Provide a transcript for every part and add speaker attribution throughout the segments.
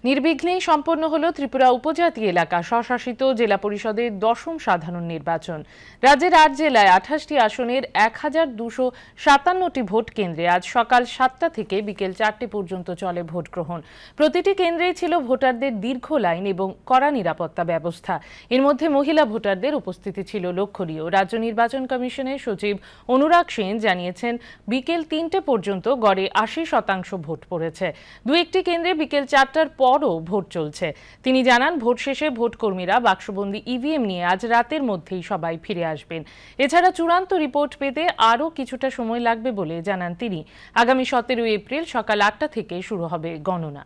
Speaker 1: নির্বিঘ্নেই সম্পন্ন হলো ত্রিপুরা উপজাতি এলাকা স্বশাসিত জেলা পরিষদের ১০ম সাধারণ নির্বাচন। রাজ্যের ৮ জেলায় ২৮টি আসনের ১,২৫৭টি ভোট কেন্দ্রে আজ সকাল ৭টা থেকে বিকেল ৪টে পর্যন্ত চলে ভোট গ্রহণ। প্রতিটি কেন্দ্রেই ছিল ভোটারদের দীর্ঘ লাইন এবং কড়া নিরাপত্তা ব্যবস্থা। এর মধ্যে মহিলা ভোটারদের উপস্থিতি ছিল লক্ষণীয়। রাজ্য নির্বাচন কমিশনের সচিব অনুরাগ সেন জানিয়েছেন, বিকেল ৩টে পর্যন্ত গড়ে ৮০% ভোট পড়েছে। দু একটি কেন্দ্রে বিকেল ৪টার পরও ভোট চলছে। তিনি জানান, ভোট শেষে ভোটকর্মীরা বাক্সবন্দি ইভিএম নিয়ে আজ রাতের মধ্যেই সবাই ফিরে আসবেন। এছাড়া চূড়ান্ত রিপোর্ট পেতে আরও কিছুটা সময় লাগবে বলে জানান তিনি। আগামী ১৭ এপ্রিল সকাল ৮টা থেকে শুরু হবে গণনা।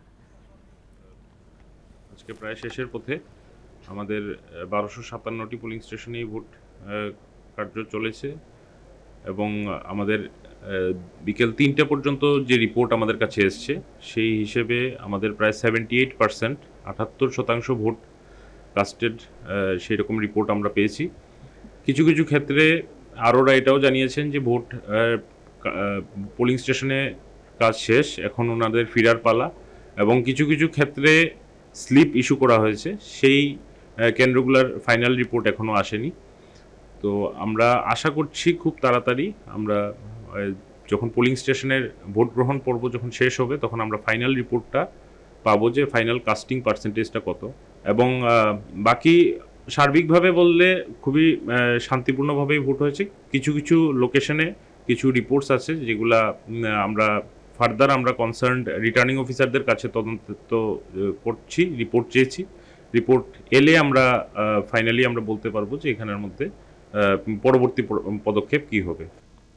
Speaker 2: আজকে প্রায় শেষের পথে আমাদের ১২৫৭টি পোলিং স্টেশনে ভোট কার্য চলেছে এবং আমাদের বিকেল ৩টে পর্যন্ত যে রিপোর্ট আমাদের কাছে এসছে সেই হিসেবে আমাদের প্রায় 78%, ৭৮% ভোট কাস্টেড, সেই রকম রিপোর্ট আমরা পেয়েছি। কিছু কিছু ক্ষেত্রে আরোরা এটাও জানিয়েছেন যে ভোট পোলিং স্টেশনে কাজ শেষ, এখন ওনাদের ফিরার পালা, এবং কিছু কিছু ক্ষেত্রে স্লিপ ইস্যু করা হয়েছে, সেই কেন্দ্রগুলোর ফাইনাল রিপোর্ট এখনও আসেনি। তো আমরা আশা করছি খুব তাড়াতাড়ি আমরা যখন পোলিং স্টেশনের ভোট গ্রহণ পর্ব যখন শেষ হবে তখন আমরা ফাইনাল রিপোর্টটা পাবো যে ফাইনাল কাস্টিং পার্সেন্টেজটা কত। এবং বাকি সার্বিকভাবে বললে খুবই শান্তিপূর্ণভাবেই ভোট হয়েছে। কিছু কিছু লোকেশনে কিছু রিপোর্টস আছে যেগুলা আমরা ফার্দার আমরা কনসার্নড রিটার্নিং অফিসারদের কাছে তদন্ত করছি, রিপোর্ট চেয়েছি। রিপোর্ট এলে আমরা ফাইনালি আমরা বলতে পারবো যে এখানের মধ্যে পরবর্তী পদক্ষেপ কি হবে।